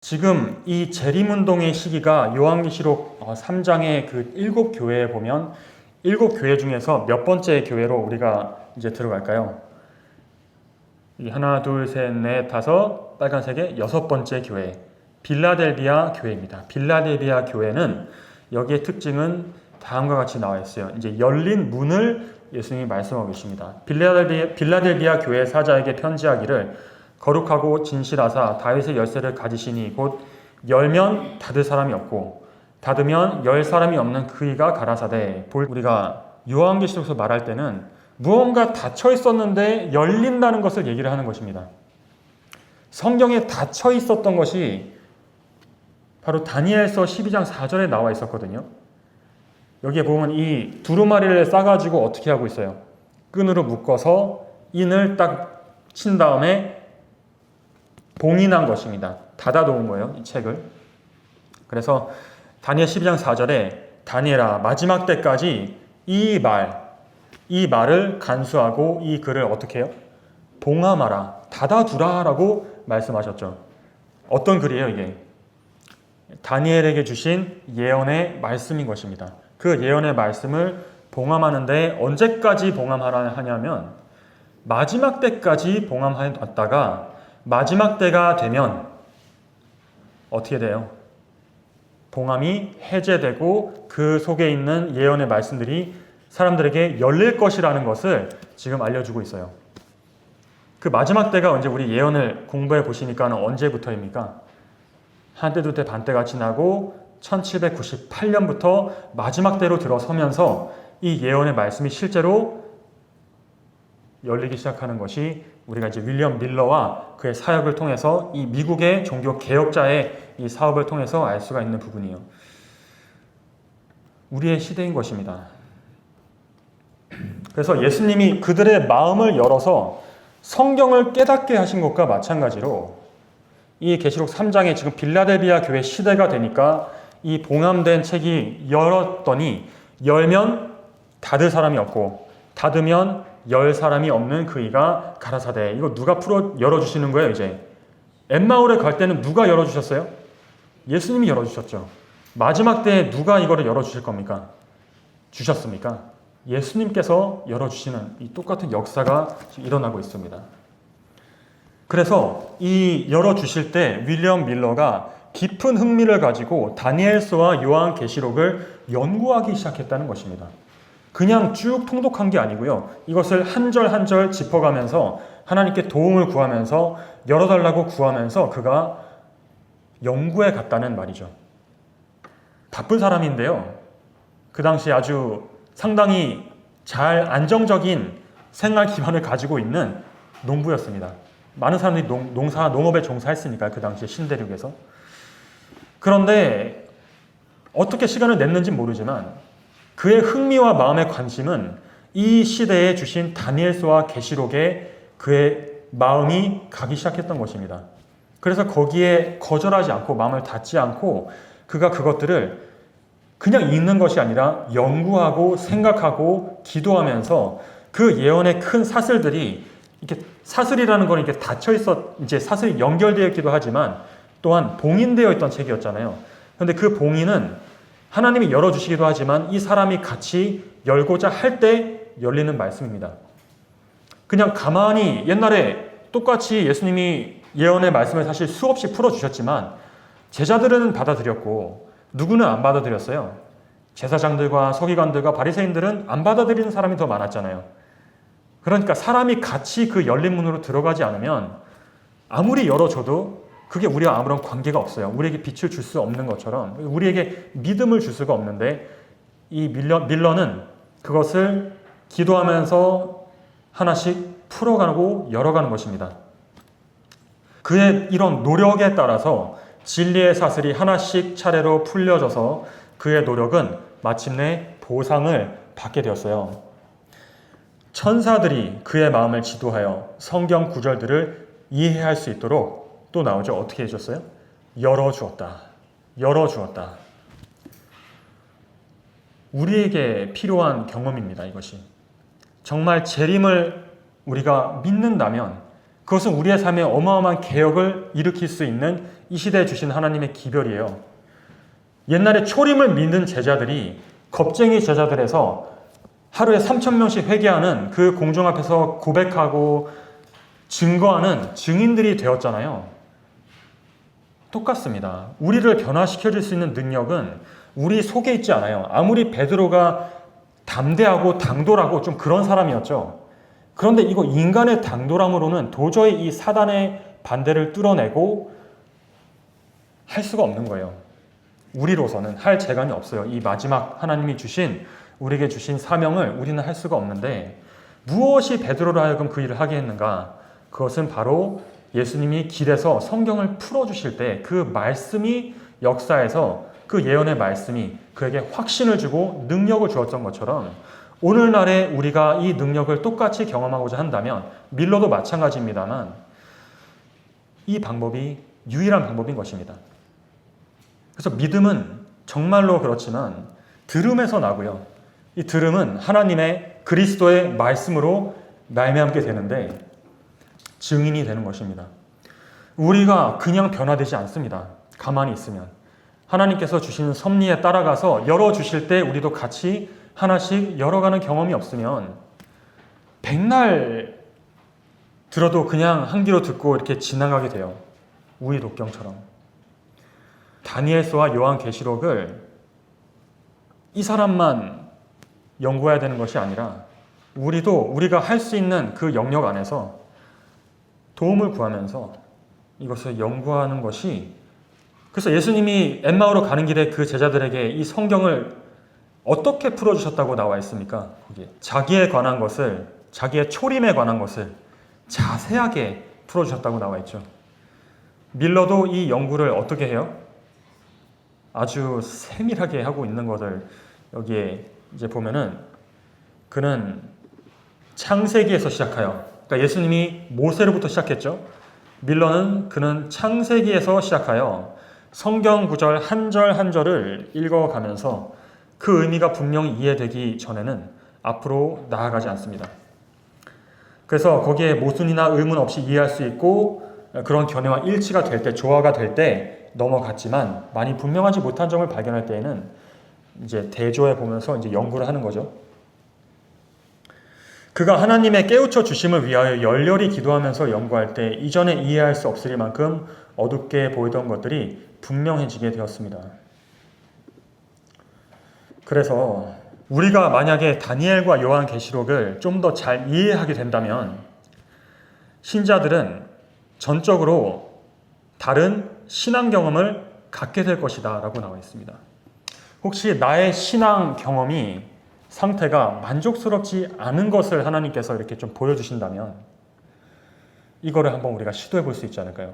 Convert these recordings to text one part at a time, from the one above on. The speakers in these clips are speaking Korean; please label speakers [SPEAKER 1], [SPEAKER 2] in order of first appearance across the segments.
[SPEAKER 1] 지금 이 재림운동의 시기가 요한계시록 3장의 그 7교회에 보면 7교회 중에서 몇 번째 교회로 우리가 이제 들어갈까요? 하나, 둘, 셋, 넷, 다섯, 빨간색의 6번째 교회, 빌라델비아 교회입니다. 빌라델비아 교회는 여기의 특징은 다음과 같이 나와 있어요. 이제 열린 문을 예수님이 말씀하고 계십니다. 빌라델비아 교회 사자에게 편지하기를 거룩하고 진실하사 다윗의 열쇠를 가지시니 곧 열면 닫을 사람이 없고 닫으면 열 사람이 없는 그이가 가라사대. 우리가 요한계시록에서 말할 때는 무언가 닫혀 있었는데 열린다는 것을 얘기를 하는 것입니다. 성경에 닫혀 있었던 것이 바로 다니엘서 12장 4절에 나와 있었거든요. 여기에 보면 이 두루마리를 싸가지고 어떻게 하고 있어요? 끈으로 묶어서 인을 딱 친 다음에 봉인한 것입니다. 닫아놓은 거예요, 이 책을. 그래서 다니엘 12장 4절에 다니엘아 마지막 때까지 이 말을 간수하고 이 글을 어떻게 해요? 봉함하라, 닫아두라 라고 말씀하셨죠. 어떤 글이에요 이게? 다니엘에게 주신 예언의 말씀인 것입니다. 그 예언의 말씀을 봉함하는데 언제까지 봉함하라 하냐면 마지막 때까지 봉함해놨다가 마지막 때가 되면 어떻게 돼요? 봉함이 해제되고 그 속에 있는 예언의 말씀들이 사람들에게 열릴 것이라는 것을 지금 알려주고 있어요. 그 마지막 때가 언제, 우리 예언을 공부해 보시니까 언제부터입니까? 한때 두때 반때가 지나고 1798년부터 마지막 때로 들어서면서 이 예언의 말씀이 실제로 열리기 시작하는 것이 우리가 이제 윌리엄 밀러와 그의 사역을 통해서 이 미국의 종교 개혁자의 이 사업을 통해서 알 수가 있는 부분이에요. 우리의 시대인 것입니다. 그래서 예수님이 그들의 마음을 열어서 성경을 깨닫게 하신 것과 마찬가지로 이 계시록 3장에 지금 빌라델비아 교회 시대가 되니까 이 봉함된 책이 열었더니 열면 닫을 사람이 없고 닫으면 열 사람이 없는 그이가 가라사대. 이거 누가 열어주시는 거예요 이제? 엠마오에 갈 때는 누가 열어주셨어요? 예수님이 열어주셨죠. 마지막 때에 누가 이거를 열어주실 겁니까? 주셨습니까? 예수님께서 열어주시는 이 똑같은 역사가 일어나고 있습니다. 그래서 이 열어주실 때 윌리엄 밀러가 깊은 흥미를 가지고 다니엘서와 요한계시록을 연구하기 시작했다는 것입니다. 그냥 쭉 통독한 게 아니고요. 이것을 한 절 한 절 짚어가면서 하나님께 도움을 구하면서 열어달라고 구하면서 그가 연구해 갔다는 말이죠. 바쁜 사람인데요. 그 당시 아주 상당히 잘 안정적인 생활 기반을 가지고 있는 농부였습니다. 많은 사람들이 농업에 종사했으니까 그 당시에 신대륙에서. 그런데 어떻게 시간을 냈는지 모르지만 그의 흥미와 마음의 관심은 이 시대에 주신 다니엘서와 계시록에 그의 마음이 가기 시작했던 것입니다. 그래서 거기에 거절하지 않고 마음을 닫지 않고 그가 그것들을 그냥 읽는 것이 아니라 연구하고 생각하고 기도하면서 그 예언의 큰 사슬들이 이렇게 사슬이라는 건 이렇게 닫혀 있어 이제 사슬이 연결되어 있기도 하지만 또한 봉인되어 있던 책이었잖아요. 그런데 그 봉인은 하나님이 열어주시기도 하지만 이 사람이 같이 열고자 할 때 열리는 말씀입니다. 그냥 가만히 옛날에 똑같이 예수님이 예언의 말씀을 사실 수없이 풀어주셨지만 제자들은 받아들였고 누구는 안 받아들였어요. 제사장들과 서기관들과 바리새인들은 안 받아들이는 사람이 더 많았잖아요. 그러니까 사람이 같이 그 열린 문으로 들어가지 않으면 아무리 열어줘도 그게 우리와 아무런 관계가 없어요. 우리에게 빛을 줄 수 없는 것처럼 우리에게 믿음을 줄 수가 없는데 이 밀러는 그것을 기도하면서 하나씩 풀어가고 열어가는 것입니다. 그의 이런 노력에 따라서 진리의 사슬이 하나씩 차례로 풀려져서 그의 노력은 마침내 보상을 받게 되었어요. 천사들이 그의 마음을 지도하여 성경 구절들을 이해할 수 있도록 또 나오죠. 어떻게 해줬어요? 열어주었다. 열어주었다. 우리에게 필요한 경험입니다. 이것이. 정말 재림을 우리가 믿는다면 그것은 우리의 삶에 어마어마한 개혁을 일으킬 수 있는 이 시대에 주신 하나님의 기별이에요. 옛날에 초림을 믿는 제자들이 겁쟁이 제자들에서 하루에 3,000명씩 회개하는 그 공중 앞에서 고백하고 증거하는 증인들이 되었잖아요. 똑같습니다. 우리를 변화시켜줄 수 있는 능력은 우리 속에 있지 않아요. 아무리 베드로가 담대하고 당돌하고 좀 그런 사람이었죠. 그런데 이거 인간의 당돌함으로는 도저히 이 사단의 반대를 뚫어내고 할 수가 없는 거예요. 우리로서는 할 재간이 없어요. 이 마지막 하나님이 주신 우리에게 주신 사명을 우리는 할 수가 없는데 무엇이 베드로로 하여금 그 일을 하게 했는가? 그것은 바로 예수님이 길에서 성경을 풀어주실 때 그 말씀이 역사에서 그 예언의 말씀이 그에게 확신을 주고 능력을 주었던 것처럼 오늘날에 우리가 이 능력을 똑같이 경험하고자 한다면 밀러도 마찬가지입니다만 이 방법이 유일한 방법인 것입니다. 그래서 믿음은 정말로 그렇지만 들음에서 나고요. 이 들음은 하나님의 그리스도의 말씀으로 말미암게 되는데 증인이 되는 것입니다. 우리가 그냥 변화되지 않습니다. 가만히 있으면. 하나님께서 주시는 섭리에 따라가서 열어주실 때 우리도 같이 하나씩 열어가는 경험이 없으면 백날 들어도 그냥 한 귀로 듣고 이렇게 지나가게 돼요. 우의독경처럼. 다니엘서와 요한계시록을 이 사람만 연구해야 되는 것이 아니라 우리가 할 수 있는 그 영역 안에서 도움을 구하면서 이것을 연구하는 것이 그래서 예수님이 엠마오로 가는 길에 그 제자들에게 이 성경을 어떻게 풀어주셨다고 나와 있습니까? 거기에 자기에 관한 것을 자기의 초림에 관한 것을 자세하게 풀어주셨다고 나와 있죠. 밀러도 이 연구를 어떻게 해요? 아주 세밀하게 하고 있는 것을 여기에 이제 보면은 그는 창세기에서 시작하여 그러니까 예수님이 모세로부터 시작했죠. 밀러는 그는 창세기에서 시작하여 성경 구절 한 절 한 절을 읽어가면서 그 의미가 분명히 이해되기 전에는 앞으로 나아가지 않습니다. 그래서 거기에 모순이나 의문 없이 이해할 수 있고 그런 견해와 일치가 될 때, 조화가 될 때 넘어갔지만 많이 분명하지 못한 점을 발견할 때에는 이제 대조해 보면서 이제 연구를 하는 거죠. 그가 하나님의 깨우쳐 주심을 위하여 열렬히 기도하면서 연구할 때 이전에 이해할 수 없을 만큼 어둡게 보이던 것들이 분명해지게 되었습니다. 그래서 우리가 만약에 다니엘과 요한계시록을 좀 더 잘 이해하게 된다면 신자들은 전적으로 다른 신앙 경험을 갖게 될 것이다 라고 나와 있습니다. 혹시 나의 신앙 경험이 상태가 만족스럽지 않은 것을 하나님께서 이렇게 좀 보여주신다면 이거를 한번 우리가 시도해 볼 수 있지 않을까요?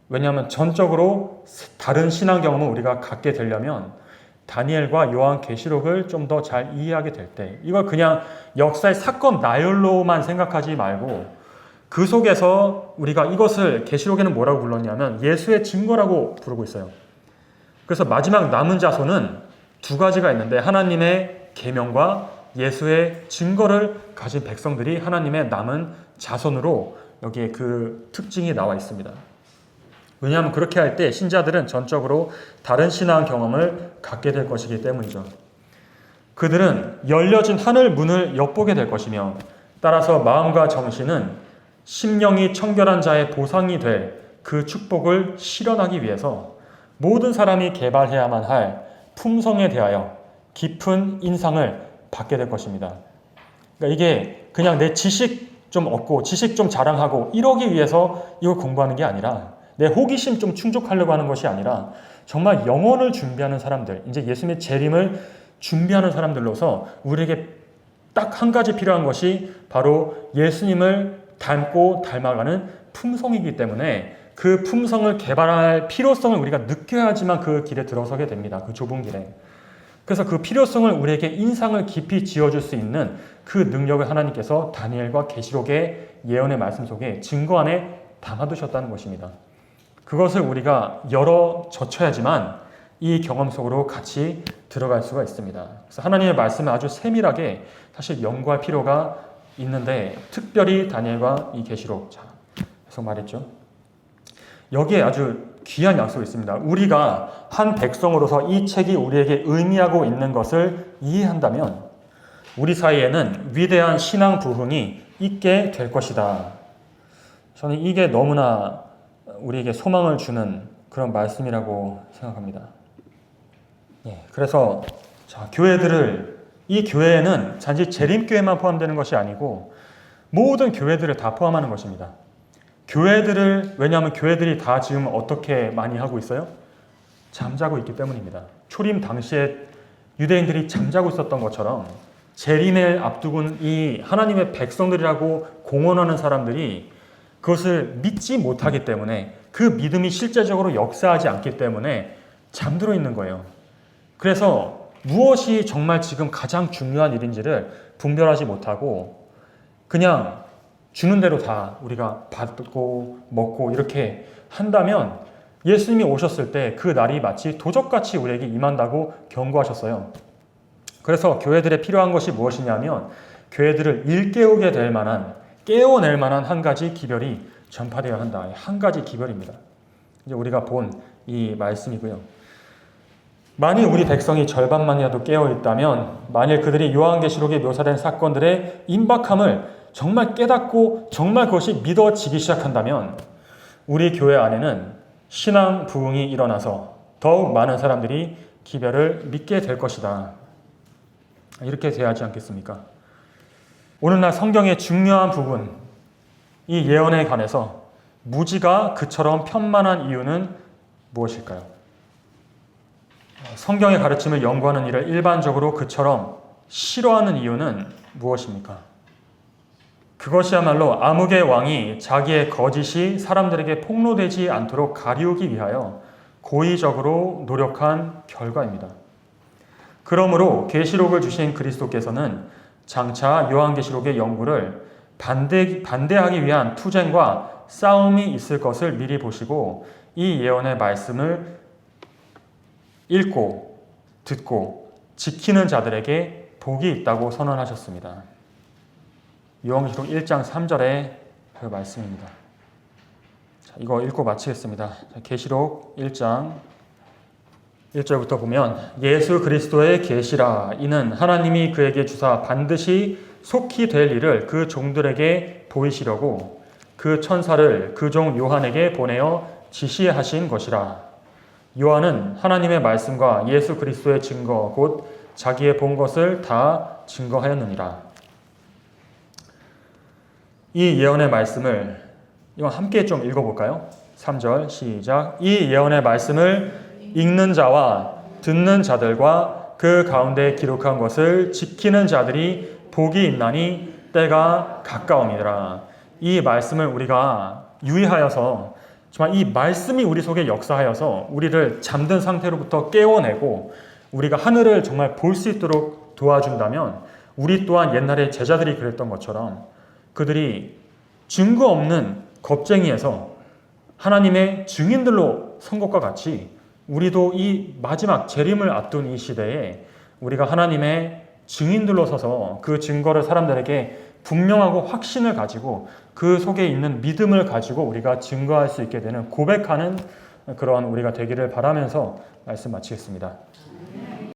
[SPEAKER 1] 왜냐하면 전적으로 다른 신앙 경험을 우리가 갖게 되려면 다니엘과 요한계시록을 좀 더 잘 이해하게 될 때 이걸 그냥 역사의 사건 나열로만 생각하지 말고 그 속에서 우리가 이것을 계시록에는 뭐라고 불렀냐면 예수의 증거라고 부르고 있어요. 그래서 마지막 남은 자손은 두 가지가 있는데 하나님의 계명과 예수의 증거를 가진 백성들이 하나님의 남은 자손으로 여기에 그 특징이 나와 있습니다. 왜냐하면 그렇게 할 때 신자들은 전적으로 다른 신앙 경험을 갖게 될 것이기 때문이죠. 그들은 열려진 하늘 문을 엿보게 될 것이며 따라서 마음과 정신은 심령이 청결한 자의 보상이 될 그 축복을 실현하기 위해서 모든 사람이 개발해야만 할 품성에 대하여 깊은 인상을 받게 될 것입니다. 그러니까 이게 그냥 내 지식 좀 얻고 지식 좀 자랑하고 이러기 위해서 이걸 공부하는 게 아니라 내 호기심 좀 충족하려고 하는 것이 아니라 정말 영혼을 준비하는 사람들, 이제 예수님의 재림을 준비하는 사람들로서 우리에게 딱 한 가지 필요한 것이 바로 예수님을 닮고 닮아가는 품성이기 때문에 그 품성을 개발할 필요성을 우리가 느껴야지만 그 길에 들어서게 됩니다. 그 좁은 길에. 그래서 그 필요성을 우리에게 인상을 깊이 지어줄 수 있는 그 능력을 하나님께서 다니엘과 계시록의 예언의 말씀 속에 증거 안에 담아두셨다는 것입니다. 그것을 우리가 열어 젖혀야지만 이 경험 속으로 같이 들어갈 수가 있습니다. 그래서 하나님의 말씀을 아주 세밀하게 사실 연구할 필요가 있는데 특별히 다니엘과 이 계시록, 자, 계속 말했죠. 여기에 아주 귀한 약속이 있습니다. 우리가 한 백성으로서 이 책이 우리에게 의미하고 있는 것을 이해한다면 우리 사이에는 위대한 신앙 부흥이 있게 될 것이다. 저는 이게 너무나 우리에게 소망을 주는 그런 말씀이라고 생각합니다. 그래서 이 교회에는 단지 재림교회만 포함되는 것이 아니고 모든 교회들을 다 포함하는 것입니다. 왜냐하면 교회들이 다 지금 어떻게 많이 하고 있어요? 잠자고 있기 때문입니다. 초림 당시에 유대인들이 잠자고 있었던 것처럼 재림을 앞두고는 이 하나님의 백성들이라고 공언하는 사람들이 그것을 믿지 못하기 때문에 그 믿음이 실제적으로 역사하지 않기 때문에 잠들어 있는 거예요. 그래서 무엇이 정말 지금 가장 중요한 일인지를 분별하지 못하고 그냥 주는 대로 다 우리가 받고 먹고 이렇게 한다면 예수님이 오셨을 때 그 날이 마치 도적같이 우리에게 임한다고 경고하셨어요. 그래서 교회들에 필요한 것이 무엇이냐면 교회들을 일깨우게 될 만한, 깨워낼 만한 한 가지 기별이 전파되어야 한다. 한 가지 기별입니다. 이제 우리가 본 이 말씀이고요. 만일 우리 백성이 절반만이라도 깨어 있다면, 만일 그들이 요한계시록에 묘사된 사건들의 임박함을 정말 깨닫고 정말 그것이 믿어지기 시작한다면 우리 교회 안에는 신앙 부흥이 일어나서 더욱 많은 사람들이 기별을 믿게 될 것이다. 이렇게 돼야 하지 않겠습니까? 오늘날 성경의 중요한 부분, 이 예언에 관해서 무지가 그처럼 편만한 이유는 무엇일까요? 성경의 가르침을 연구하는 일을 일반적으로 그처럼 싫어하는 이유는 무엇입니까? 그것이야말로 암흑의 왕이 자기의 거짓이 사람들에게 폭로되지 않도록 가리우기 위하여 고의적으로 노력한 결과입니다. 그러므로 계시록을 주신 그리스도께서는 장차 요한계시록의 연구를 반대하기 위한 투쟁과 싸움이 있을 것을 미리 보시고 이 예언의 말씀을 읽고 듣고 지키는 자들에게 복이 있다고 선언하셨습니다. 요한계시록 1장 3절의 그 말씀입니다. 이거 읽고 마치겠습니다. 계시록 1장 1절부터 보면 예수 그리스도의 계시라 이는 하나님이 그에게 주사 반드시 속히 될 일을 그 종들에게 보이시려고 그 천사를 그 종 요한에게 보내어 지시하신 것이라. 요한은 하나님의 말씀과 예수 그리스도의 증거 곧 자기의 본 것을 다 증거하였느니라. 이 예언의 말씀을 이건 함께 좀 읽어볼까요? 3절 시작. 이 예언의 말씀을 읽는 자와 듣는 자들과 그 가운데 기록한 것을 지키는 자들이 복이 있나니 때가 가까움이더라. 이 말씀을 우리가 유의하여서 정말 이 말씀이 우리 속에 역사하여서 우리를 잠든 상태로부터 깨워내고 우리가 하늘을 정말 볼 수 있도록 도와준다면 우리 또한 옛날에 제자들이 그랬던 것처럼 그들이 증거 없는 겁쟁이에서 하나님의 증인들로 선 것과 같이 우리도 이 마지막 재림을 앞둔 이 시대에 우리가 하나님의 증인들로 서서 그 증거를 사람들에게 분명하고 확신을 가지고 그 속에 있는 믿음을 가지고 우리가 증거할 수 있게 되는 고백하는 그러한 우리가 되기를 바라면서 말씀 마치겠습니다.